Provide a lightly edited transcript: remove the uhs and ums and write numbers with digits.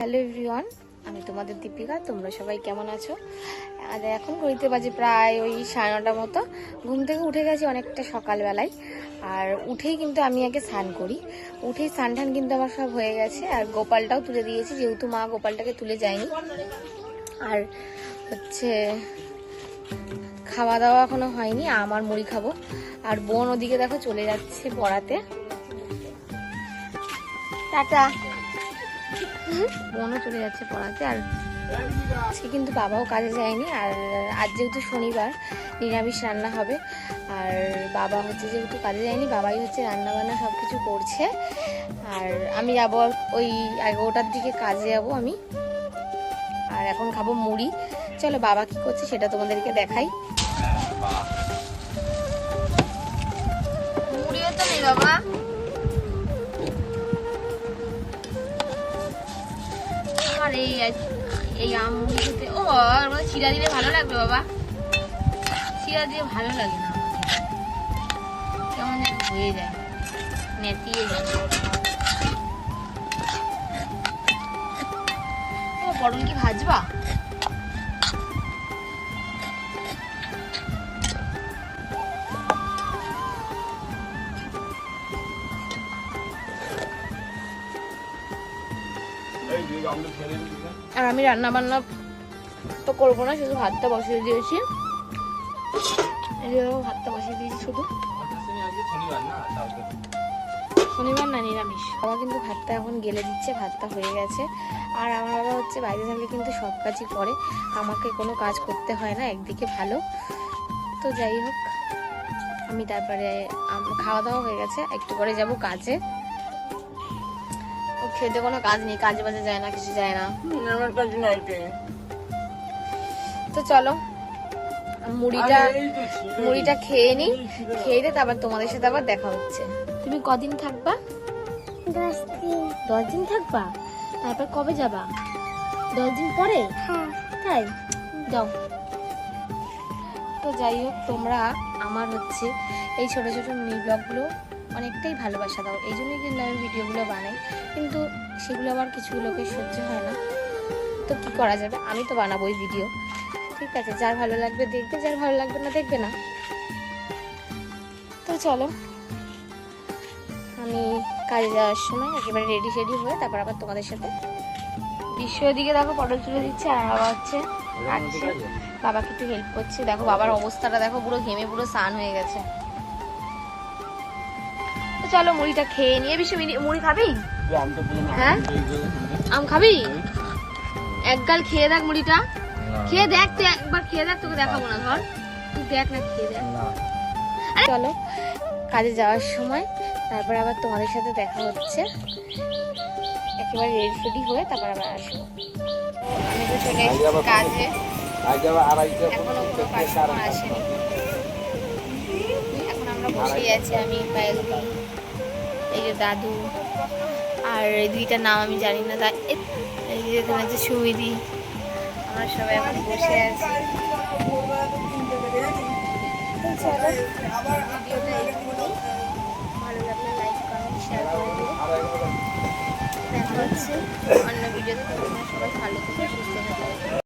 Hello everyone, আমি তোমাদের দীপিকা। তোমরা সবাই কেমন আছো? আর এখন ঘড়িতে বাজে প্রায় ওই 9:30 মতো। ঘুম থেকে উঠে গেছি অনেকটা সকালবেলায়। আর উঠেই কিন্তু আমি আগে স্নান করি। উঠেই স্নান টান কিন্তু আমার সব হয়ে গেছে। আর গোপালটাও তুলে দিয়েছি, যেহেতু মা গোপালটাকে তুলে যায়নি। আর হচ্ছে খাওয়া দাওয়া এখনো হয়নি, আমার মুড়ি খাবো। আর বোন ওদিকে দেখো চলে যাচ্ছে পড়াতে। টাটা। বোনও চলে যাচ্ছে পড়াতে। আর সে কিন্তু বাবাও কাজে যায়নি। আর আজ যেহেতু শনিবার, নিরামিষ রান্না হবে। আর বাবা হচ্ছে যেহেতু কাজে যায়নি, বাবাই হচ্ছে রান্না বান্না সব কিছু করছে। আর আমি যাবো ওই 11টার দিকে কাজে যাব আমি। আর এখন খাবো মুড়ি। চলো বাবা কি করছে সেটা তোমাদেরকে দেখাই। মুড়িও তো নেই বাবা। আর এই আম মুড়ি খেতে ও বাবা, চিরা দিলে ভালো লাগবে বাবা। চিরা দিয়ে ভালো লাগে না, কেমন যেন হয়ে যায়, নেতিয়ে যায়। ও পটল কি ভাজবা? আর আমি রান্না বান্না তো করবো না, শুধু ভাতটা বসিয়ে দিয়েছি। ভাতটা বসিয়ে দিয়েছি শুধু। শনিবার না, নিরামিষ। বাবা কিন্তু ভাতটা এখন গেলে দিচ্ছে, ভাতটা হয়ে গেছে। আর আমার বাবা হচ্ছে বাইরে থাকলে কিন্তু সব কাজই করে, আমাকে কোনো কাজ করতে হয় না, একদিকে ভালো। তো যাই হোক, আমি তারপরে খাওয়া দাওয়া হয়ে গেছে, একটু করে যাব কাজে। ও খেতে কোনো কাজ নেই, কাজে বাজে যায় না, কিছু যায় না। তো চলো মুড়িটা খেয়ে নি, খেয়ে দিয়ে তারপর তোমাদের সাথে আবার দেখা হচ্ছে। তুমি কদিন থাকবা? 10 দিন থাকবা? তারপর কবে যাবা? 10 দিন পরে? তাই যাও। তো যাই হোক, তোমরা আমার হচ্ছে এই ছোট ছোট মিনি ব্লগগুলো অনেকটাই ভালোবাসা দাও, এই জন্যই কিন্তু আমি ভিডিওগুলো বানাই। কিন্তু সেগুলো আবার কিছু লোকের সহ্য হয় না, তো কি করা যাবে, আমি তো বানাবোই ভিডিও। ঠিক আছে, যার ভালো লাগবে দেখবে, যার ভালো লাগবে না দেখবে না। তো চলো, আমি কাজে যাওয়ার সময় একেবারে রেডি শেডি হয়ে তারপর আবার তোমাদের সাথে। বিশ্ব দিকে দেখো পটল তুলে দিচ্ছে, আর বাবা হচ্ছে আসছে, বাবাকে একটু হেল্প করছে। দেখো বাবার অবস্থাটা দেখো, পুরো ঘেমে পুরো স্নান হয়ে গেছে। তো চলো মুড়িটা খেয়ে নিয়ে। বিশ্ব মুড়ি খাবি? হ্যাঁ, আম খাবি? এক গাল খেয়ে দেখ মুড়িটা, খেয়ে দেখ তুই, একবার খেয়ে দেখ, তোকে দেখাবো না, ধর তুই দেখ না, খেয়ে দেখ। চলো কাজে যাওয়ার সময় তারপর আবার তোমাদের সাথে দেখা হচ্ছে, একেবারে রেডি ফেডি হয়ে তারপর আবার আসবো। আমি তো চলে এসেছি কাজে, এখনো কোনো কাস্টমার আসেনি। এখন আমরা বসেই আছি, আমি পায়েল, এই যে দাদু, আর এই দুইটার নাম আমি জানি না, এই যে এখানে যে সুমিদি, আমরা সবাই এখন বসে আছি। ভিডিওটা এইটুকুই, ভালো লাগলে লাইক কমেন্ট শেয়ার করে দিও। দেখা হচ্ছে অন্য ভিডিওতে। তোমরা সবাই ভালো থেকে সুস্থ থাকবে।